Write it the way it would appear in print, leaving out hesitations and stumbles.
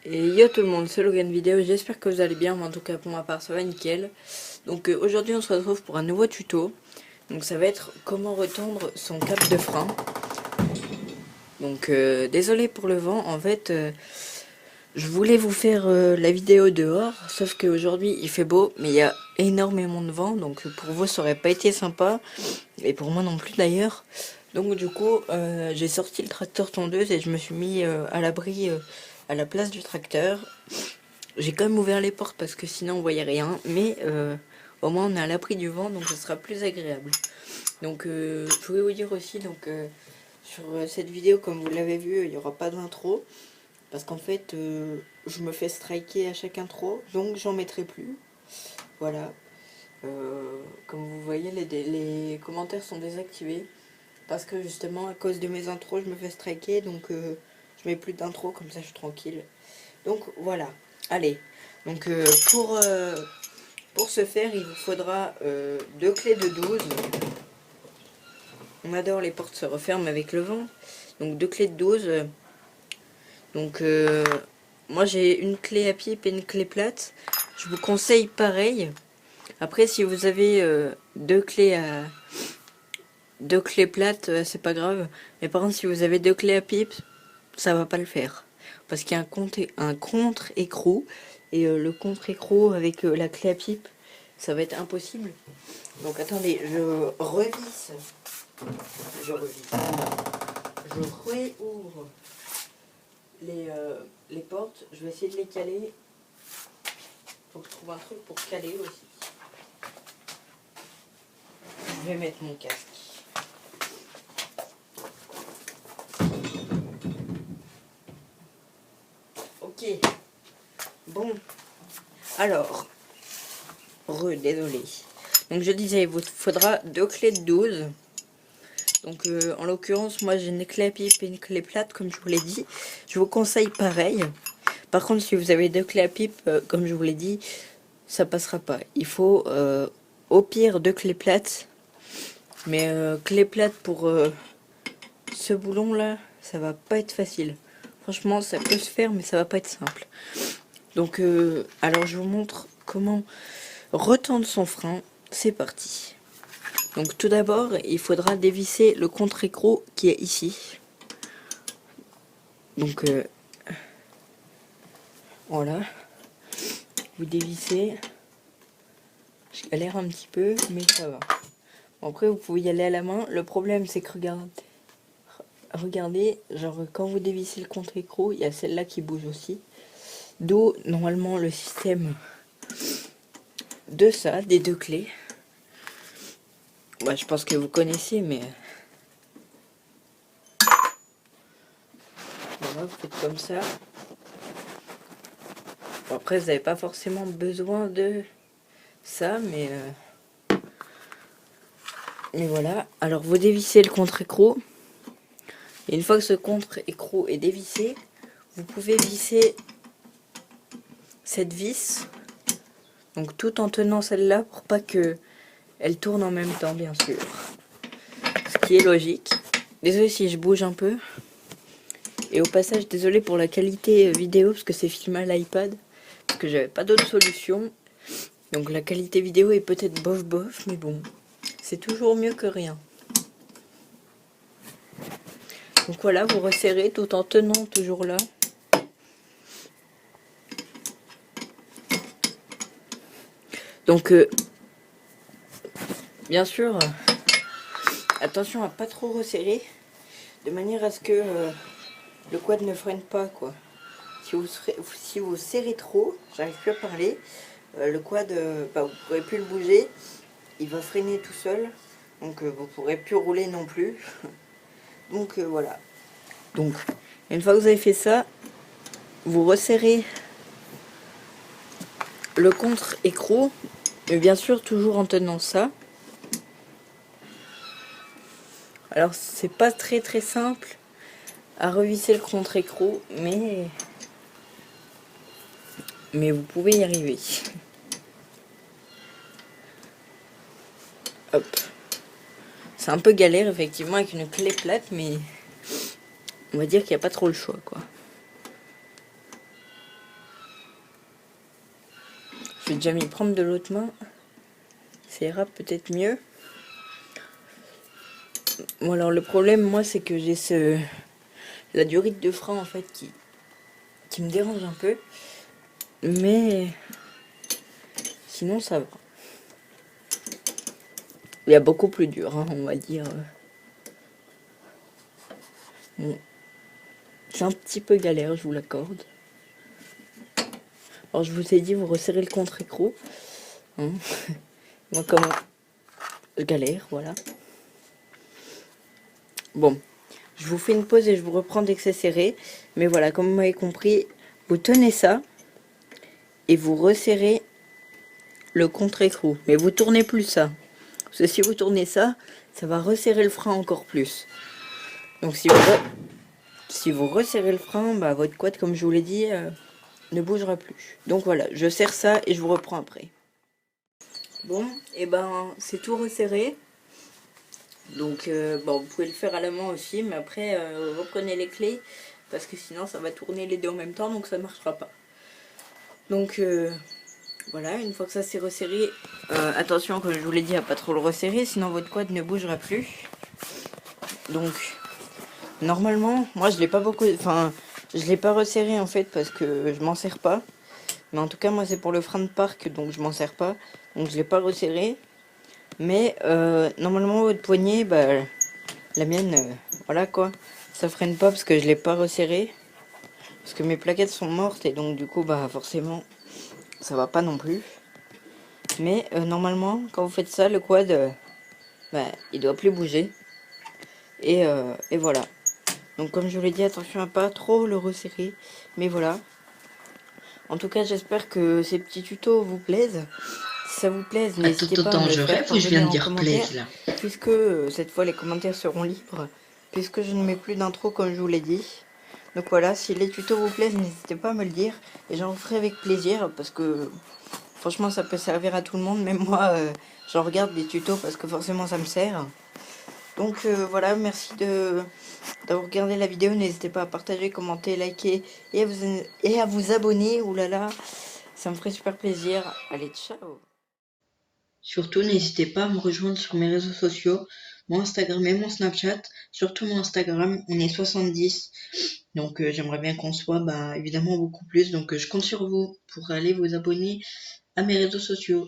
Et yo tout le monde, c'est Logan Vidéo, j'espère que vous allez bien, mais en tout cas pour ma part ça va nickel. Donc aujourd'hui on se retrouve pour un nouveau tuto. Donc ça va être comment retendre son cap de frein. Donc désolé pour le vent, en fait je voulais vous faire la vidéo dehors, sauf qu'aujourd'hui il fait beau, mais il y a énormément de vent, donc pour vous ça aurait pas été sympa, et pour moi non plus d'ailleurs. Donc du coup j'ai sorti le tracteur tondeuse et je me suis mis à l'abri à la place du tracteur. J'ai quand même ouvert les portes parce que sinon on voyait rien, mais au moins on est à l'abri du vent, donc ce sera plus agréable. Donc je voulais vous dire aussi, donc sur cette vidéo, comme vous l'avez vu, il n'y aura pas d'intro, parce qu'en fait je me fais striker à chaque intro, donc j'en mettrai plus. Voilà. Comme vous voyez, les commentaires sont désactivés, parce que justement à cause de mes intros je me fais striker, donc je mets plus d'intro, comme ça je suis tranquille. Donc voilà, allez, donc pour ce faire il vous faudra deux clés de 12. On adore, les portes se referment avec le vent, donc deux clés de 12. Donc moi j'ai une clé à pipe et une clé plate, je vous conseille pareil. Après si vous avez deux clés plates, c'est pas grave, mais par contre si vous avez deux clés à pipe, ça va pas le faire, parce qu'il y a un contre-écrou, et le contre-écrou avec la clé à pipe, ça va être impossible. Donc attendez, je réouvre les portes. Je vais essayer de les caler. Faut que je trouve un truc pour caler aussi. Je vais mettre mon casque. Ok. Bon. Alors. Désolé. Donc je disais, il vous faudra deux clés de 12. Donc en l'occurrence, moi j'ai une clé à pipe et une clé plate, comme je vous l'ai dit. Je vous conseille pareil. Par contre, si vous avez deux clés à pipe, comme je vous l'ai dit, ça passera pas. Il faut au pire deux clés plates. Mais clé plate pour ce boulon là, ça va pas être facile. Franchement, ça peut se faire, mais ça va pas être simple. Donc alors je vous montre comment retendre son frein. C'est parti. Donc tout d'abord, il faudra dévisser le contre-écrou qui est ici. Donc voilà. Vous dévissez. Je galère un petit peu, mais ça va. Bon, après, vous pouvez y aller à la main. Le problème, c'est que regardez, genre quand vous dévissez le contre-écrou, il y a celle-là qui bouge aussi. D'où normalement le système de ça, des deux clés. Ouais, je pense que vous connaissez, mais voilà, vous faites comme ça. Bon, après, vous n'avez pas forcément besoin de ça, mais voilà. Alors, vous dévissez le contre-écrou. Et une fois que ce contre-écrou est dévissé, vous pouvez visser cette vis. Donc, tout en tenant celle-là pour pas que elle tourne en même temps, bien sûr. Ce qui est logique. Désolé si je bouge un peu. Et au passage, désolé pour la qualité vidéo, parce que c'est filmé à l'iPad. Parce que j'avais pas d'autre solution. Donc la qualité vidéo est peut-être bof bof, mais bon. C'est toujours mieux que rien. Donc voilà, vous resserrez tout en tenant toujours là. Donc bien sûr, attention à pas trop resserrer, de manière à ce que le quad ne freine pas, quoi. Si vous serrez trop, j'arrive plus à parler, le quad, vous ne pourrez plus le bouger, il va freiner tout seul, donc vous ne pourrez plus rouler non plus. Donc voilà. Donc une fois que vous avez fait ça, vous resserrez le contre-écrou, mais bien sûr toujours en tenant ça. Alors c'est pas très simple à revisser le contre-écrou, mais vous pouvez y arriver. Hop. C'est un peu galère effectivement avec une clé plate, mais on va dire qu'il n'y a pas trop le choix, quoi. vais déjà m'y prendre de l'autre main. Ça ira peut-être mieux. Bon alors le problème moi c'est que j'ai la durite de frein en fait qui me dérange un peu. Mais sinon ça va. Il y a beaucoup plus dur, hein, on va dire. Bon. C'est un petit peu galère, je vous l'accorde. Alors je vous ai dit, vous resserrez le contre-écrou. Hein. Moi comment je galère, voilà. Bon, je vous fais une pause et je vous reprends dès que c'est serré. Mais voilà, comme vous m'avez compris, vous tenez ça et vous resserrez le contre-écrou. Mais vous tournez plus ça. Parce que si vous tournez ça, ça va resserrer le frein encore plus. Donc si vous resserrez le frein, bah, votre quad, comme je vous l'ai dit, ne bougera plus. Donc voilà, je serre ça et je vous reprends après. Bon, et ben c'est tout resserré. Donc bon, vous pouvez le faire à la main aussi, mais après reprenez les clés parce que sinon ça va tourner les deux en même temps, donc ça ne marchera pas. Donc voilà, une fois que ça c'est resserré, attention comme je vous l'ai dit à pas trop le resserrer, sinon votre quad ne bougera plus. Donc normalement, moi je l'ai pas beaucoup, enfin je l'ai pas resserré en fait parce que je m'en sers pas. Mais en tout cas moi c'est pour le frein de parc, donc je m'en sers pas, donc je l'ai pas resserré. Mais normalement votre poignée, bah, la mienne, voilà quoi, ça freine pas parce que je l'ai pas resserré. Parce que mes plaquettes sont mortes et donc du coup bah forcément ça va pas non plus. Mais normalement quand vous faites ça, le quad, bah, il doit plus bouger. Et voilà. Donc comme je vous l'ai dit, attention à pas trop le resserrer. Mais voilà. En tout cas j'espère que ces petits tutos vous plaisent. Si ça vous plaise, n'hésitez pas à me le faire parvenir en commentaire, puisque cette fois les commentaires seront libres, puisque je ne mets plus d'intro comme je vous l'ai dit. Donc voilà, si les tutos vous plaisent, n'hésitez pas à me le dire, et j'en ferai avec plaisir, parce que franchement ça peut servir à tout le monde, même moi j'en regarde des tutos parce que forcément ça me sert. Donc voilà, merci d'avoir regardé la vidéo, n'hésitez pas à partager, commenter, liker, et à vous abonner, oulala, ça me ferait super plaisir. Allez, ciao. Surtout, n'hésitez pas à me rejoindre sur mes réseaux sociaux, mon Instagram et mon Snapchat. Surtout mon Instagram, on est 70. Donc j'aimerais bien qu'on soit évidemment beaucoup plus. Donc je compte sur vous pour aller vous abonner à mes réseaux sociaux.